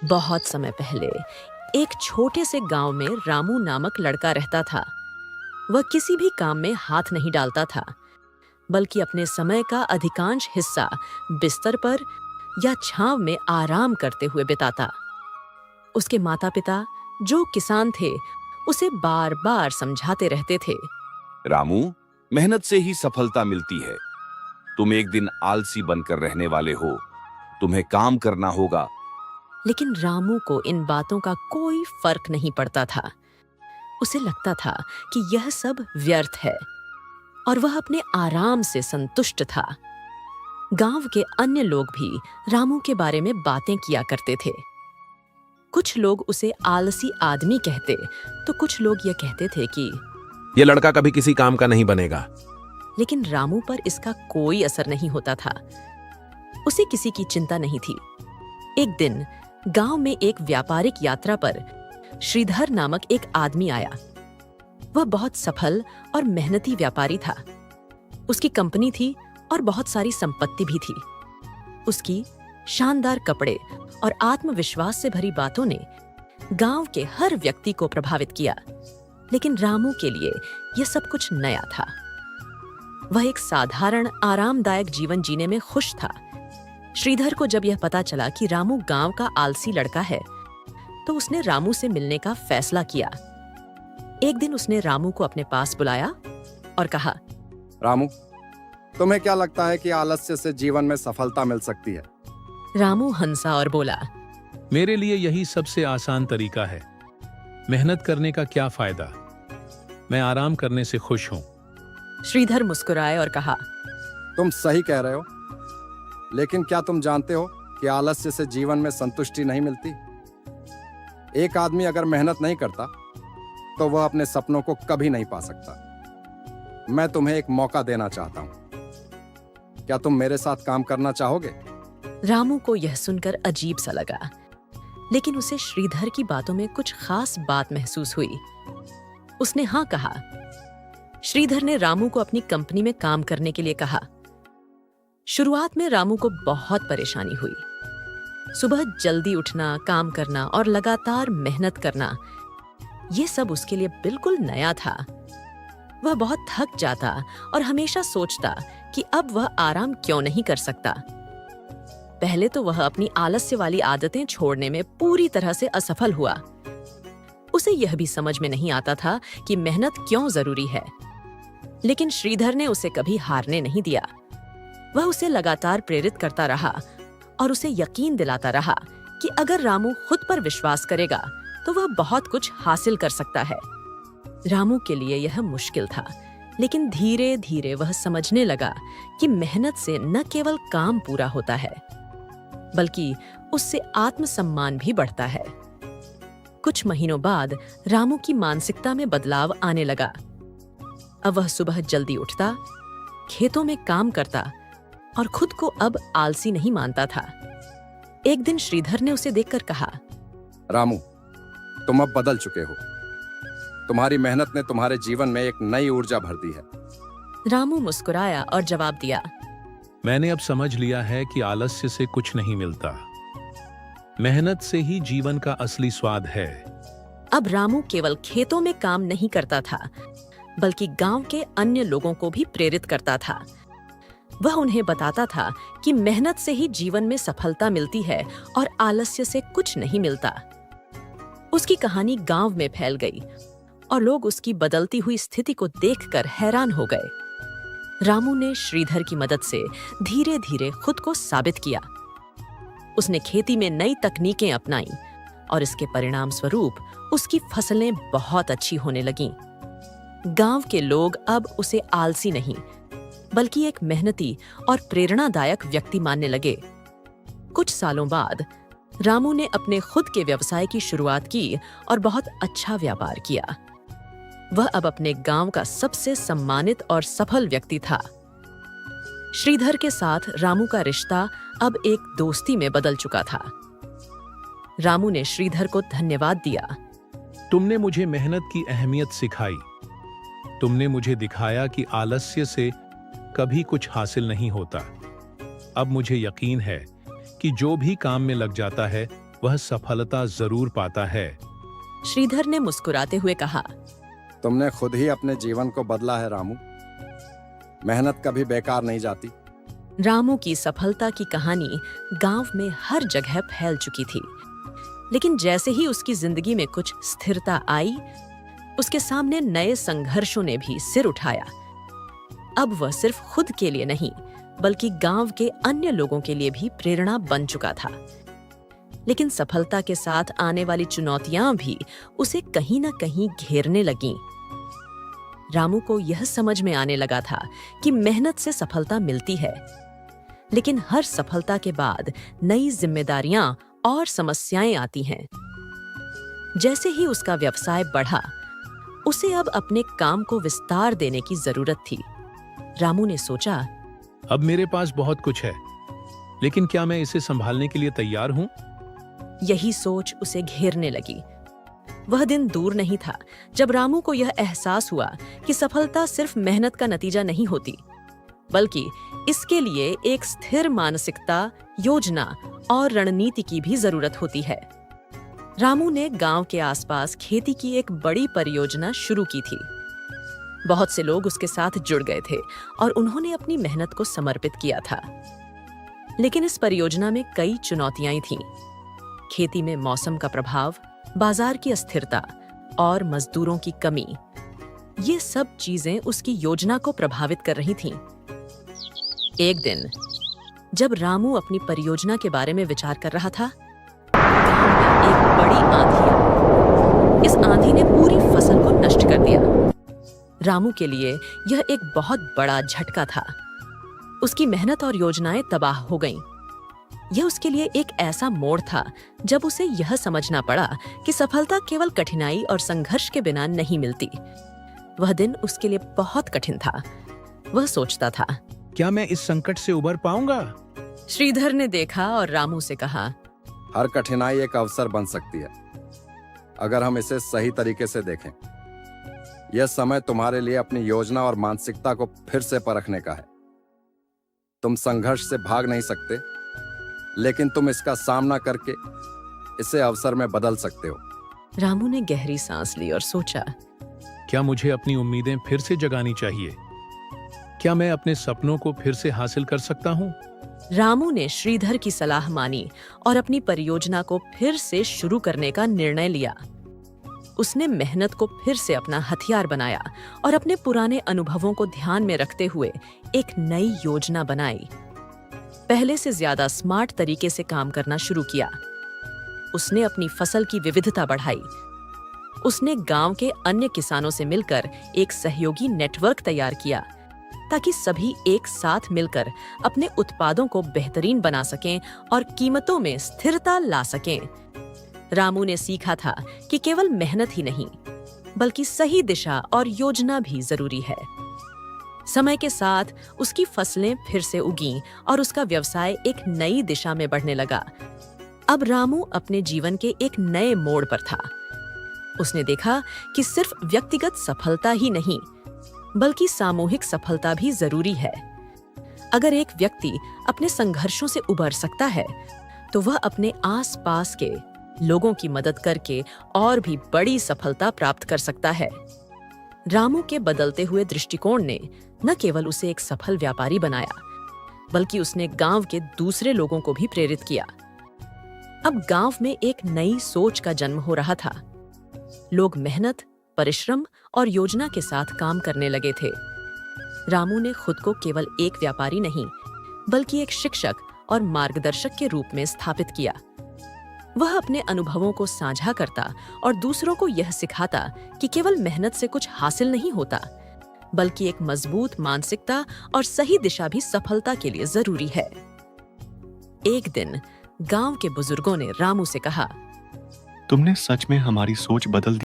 बहुत समय पहले एक छोटे से गांव में रामू नामक लड़का रहता था। वह किसी भी काम में हाथ नहीं डालता था, बल्कि अपने समय का अधिकांश हिस्सा बिस्तर पर या छांव में आराम करते हुए बिताता। उसके माता-पिता, जो किसान थे, उसे बार-बार समझाते रहते थे। रामू, मेहनत से ही सफलता मिलती है। तुम एक दिन आलसी बनकर रहने वाले हो। तुम्हें काम करना होगा। लेकिन रामू को इन बातों का कोई फर्क नहीं पड़ता था। उसे लगता था कि यह सब व्यर्थ है और वह अपने आराम से संतुष्ट था। गांव के अन्य लोग भी रामू के बारे में बातें किया करते थे। कुछ लोग उसे आलसी आदमी कहते, तो कुछ लोग यह कहते थे कि यह लड़का कभी किसी काम का नहीं बनेगा। लेकिन रामू पर इसका कोई असर नहीं होता था। उसे किसी की चिंता नहीं थी। एक दिन गांव में एक व्यापारिक यात्रा पर श्रीधर नामक एक आदमी आया। वह बहुत सफल और मेहनती व्यापारी था। उसकी कंपनी थी और बहुत सारी संपत्ति भी थी। उसकी शानदार कपड़े और आत्मविश्वास से भरी बातों ने गांव के हर व्यक्ति को प्रभावित किया। लेकिन रामू के लिए यह सब कुछ नया था। वह एक साधारण, आरामदायक जीवन जीने में खुश था। श्रीधर को जब यह पता चला कि रामू गांव का आलसी लड़का है, तो उसने रामू से मिलने का फैसला किया। एक दिन उसने रामू को अपने पास बुलाया और कहा, रामू, तुम्हें क्या लगता है कि आलस्य से जीवन में सफलता मिल सकती है? रामू हंसा और बोला, मेरे लिए यही सबसे आसान तरीका है। मेहनत करने का क्या फायदा? मैं आराम करने से खुश हूं। श्रीधर मुस्कुराए और कहा, तुम सही कह रहे हो, लेकिन क्या तुम जानते हो कि आलस्य से जीवन में संतुष्टि नहीं मिलती? एक आदमी अगर मेहनत नहीं करता तो वह अपने सपनों को कभी नहीं पा सकता। मैं तुम्हें एक मौका देना चाहता हूं। क्या तुम मेरे साथ काम करना चाहोगे? रामू को यह सुनकर अजीब सा लगा, लेकिन उसे श्रीधर की बातों में कुछ खास बात महसूस हुई। उसने हाँ कहा। श्रीधर ने रामू को अपनी कंपनी में काम करने के लिए कहा। शुरुआत में रामू को बहुत परेशानी हुई। सुबह जल्दी उठना, काम करना और लगातार मेहनत करना, ये सब उसके लिए बिल्कुल नया था। वह बहुत थक जाता और हमेशा सोचता कि अब वह आराम क्यों नहीं कर सकता। पहले तो वह अपनी आलस्य वाली आदतें छोड़ने में पूरी तरह से असफल हुआ। उसे यह भी समझ में नहीं आता था कि मेहनत क्यों जरूरी है। लेकिन श्रीधर ने उसे कभी हारने नहीं दिया। वह उसे लगातार प्रेरित करता रहा और उसे यकीन दिलाता रहा कि अगर रामू खुद पर विश्वास करेगा तो वह बहुत कुछ हासिल कर सकता है। रामू के लिए यह मुश्किल था, लेकिन धीरे धीरे वह समझने लगा कि मेहनत से न केवल काम पूरा होता है, बल्कि उससे आत्मसम्मान भी बढ़ता है। कुछ महीनों बाद रामू की मानसिकता में बदलाव आने लगा। अब वह सुबह जल्दी उठता, खेतों में काम करता और खुद को अब आलसी नहीं मानता था। एक दिन श्रीधर ने उसे देखकर कहा, रामू, तुम अब बदल चुके हो। तुम्हारी मेहनत ने तुम्हारे जीवन में एक नई ऊर्जा भर दी है। रामू मुस्कुराया और जवाब दिया, मैंने अब समझ लिया है कि आलस्य से कुछ नहीं मिलता। मेहनत से ही जीवन का असली स्वाद है। अब रामू केवल खेतों में काम नहीं करता था, बल्कि गांव के अन्य लोगों को भी प्रेरित करता था। वह उन्हें बताता था कि मेहनत से ही जीवन में सफलता मिलती है और आलस्य से कुछ नहीं मिलता। उसकी कहानी गांव में फैल गई और लोग उसकी बदलती हुई स्थिति को देखकर हैरान हो गए। रामू ने श्रीधर की मदद से धीरे धीरे खुद को साबित किया। उसने खेती में नई तकनीकें अपनाई और इसके परिणाम स्वरूप उसकी फसलें बहुत अच्छी होने लगीं। गांव के लोग अब उसे आलसी नहीं, बल्कि एक मेहनती और प्रेरणादायक व्यक्ति मानने लगे। कुछ सालों बाद रामू ने अपने खुद के व्यवसाय की शुरुआत की और बहुत अच्छा व्यापार किया। वह अब अपने गांव का सबसे सम्मानित और सफल व्यक्ति था। श्रीधर के साथ रामू का रिश्ता अब एक दोस्ती में बदल चुका था। रामू ने श्रीधर को धन्यवाद दिया। तुमने मुझे मेहनत की अहमियत सिखाई। तुमने मुझे दिखाया कि आलस्य से कभी कुछ हासिल नहीं होता। अब मुझे यकीन है कि जो भी काम में लग जाता है वह सफलता जरूर पाता है। श्रीधर ने मुस्कुराते हुए कहा, तुमने खुद ही अपने जीवन को बदला है रामू। मेहनत कभी बेकार नहीं जाती। रामू की सफलता की कहानी गांव में हर जगह फैल चुकी थी। लेकिन जैसे ही उसकी जिंदगी में कुछ स्थिरता आई, उसके सामने नए संघर्षों ने भी सिर उठाया। अब वह सिर्फ खुद के लिए नहीं, बल्कि गांव के अन्य लोगों के लिए भी प्रेरणा बन चुका था। लेकिन सफलता के साथ आने वाली चुनौतियां भी उसे कहीं न कहीं घेरने लगीं। रामू को यह समझ में आने लगा था कि मेहनत से सफलता मिलती है, लेकिन हर सफलता के बाद नई जिम्मेदारियां और समस्याएं आती हैं। जैसे ही उसका व्यवसाय बढ़ा, उसे अब अपने काम को विस्तार देने की जरूरत थी। रामू ने सोचा, अब मेरे पास बहुत कुछ है, लेकिन क्या मैं इसे संभालने के लिए तैयार हूं? यही सोच उसे घेरने लगी। वह दिन दूर नहीं था जब रामू को यह एहसास हुआ कि सफलता सिर्फ मेहनत का नतीजा नहीं होती, बल्कि इसके लिए एक स्थिर मानसिकता, योजना और रणनीति की भी जरूरत होती है। रामू ने गांव के आसपास खेती की एक बड़ी परियोजना शुरू की थी। बहुत से लोग उसके साथ जुड़ गए थे और उन्होंने अपनी मेहनत को समर्पित किया था। लेकिन इस परियोजना में कई चुनौतियां थीं। खेती में मौसम का प्रभाव, बाजार की अस्थिरता और मजदूरों की कमी, ये सब चीजें उसकी योजना को प्रभावित कर रही थीं। एक दिन जब रामू अपनी परियोजना के बारे में विचार कर रहा था, गांव में एक बड़ी आंधी आई। इस आंधी ने पूरी फसल को नष्ट कर दिया। रामू के लिए यह एक बहुत बड़ा झटका था। उसकी मेहनत और योजनाएं तबाह हो गईं। यह उसके लिए एक ऐसा मोड़ था जब उसे यह समझना पड़ा कि सफलता केवल कठिनाई और संघर्ष के बिना नहीं मिलती। वह दिन उसके लिए बहुत कठिन था। वह सोचता था, क्या मैं इस संकट से उबर पाऊंगा? श्रीधर ने देखा और रामू से कहा, हर कठिनाई एक अवसर बन सकती है, अगर हम इसे सही तरीके से देखें। यह समय तुम्हारे लिए अपनी योजना और मानसिकता को फिर से परखने का है। तुम संघर्ष से भाग नहीं सकते, लेकिन तुम इसका सामना करके इसे अवसर में बदल सकते हो। रामू ने गहरी सांस ली और सोचा, क्या मुझे अपनी उम्मीदें फिर से जगानी चाहिए? क्या मैं अपने सपनों को फिर से हासिल कर सकता हूँ? रामू ने श्रीधर की सलाह मानी और अपनी परियोजना को फिर से शुरू करने का निर्णय लिया। उसने मेहनत को फिर से अपना हथियार बनाया और अपने पुराने अनुभवों को ध्यान में रखते हुए एक नई योजना बनाई। पहले से ज्यादा स्मार्ट तरीके से काम करना शुरू किया। उसने अपनी फसल की विविधता बढ़ाई। उसने गांव के अन्य किसानों से मिलकर एक सहयोगी नेटवर्क तैयार किया, ताकि सभी एक साथ मिलकर अपने उत्पादों को बेहतरीन बना सकें और कीमतों में स्थिरता ला सकें। रामू ने सीखा था कि केवल मेहनत ही नहीं, बल्कि सही दिशा और योजना भी जरूरी है। समय के साथ उसकी फसलें फिर से उगीं और उसका व्यवसाय एक नई दिशा में बढ़ने लगा। अब रामू अपने जीवन के एक नए मोड़ पर था। उसने देखा कि सिर्फ व्यक्तिगत सफलता ही नहीं, बल्कि सामूहिक सफलता भी जरूरी है। अगर एक व्यक्ति अपने संघर्षों से उबर सकता है, तो वह अपने आसपास के लोगों की मदद करके और भी बड़ी सफलता प्राप्त कर सकता है। रामू के बदलते हुए दृष्टिकोण ने न केवल उसे एक सफल व्यापारी बनाया, बल्कि उसने गांव के दूसरे लोगों को भी प्रेरित किया। अब गांव में एक नई सोच का जन्म हो रहा था। लोग मेहनत, परिश्रम और योजना के साथ काम करने लगे थे। रामू ने खुद को केवल एक व्यापारी नहीं, बल्कि एक शिक्षक और मार्गदर्शक के रूप में स्थापित किया। वह अपने अनुभवों को साझा करता और दूसरों को यह सिखाता कि केवल मेहनत से कुछ हासिल नहीं होता, बल्कि एक मजबूत मानसिकता और सही दिशा भी सफलता के लिए जरूरी है। एक दिन गांव के बुजुर्गों ने रामू से कहा, तुमने सच में हमारी सोच बदल दी।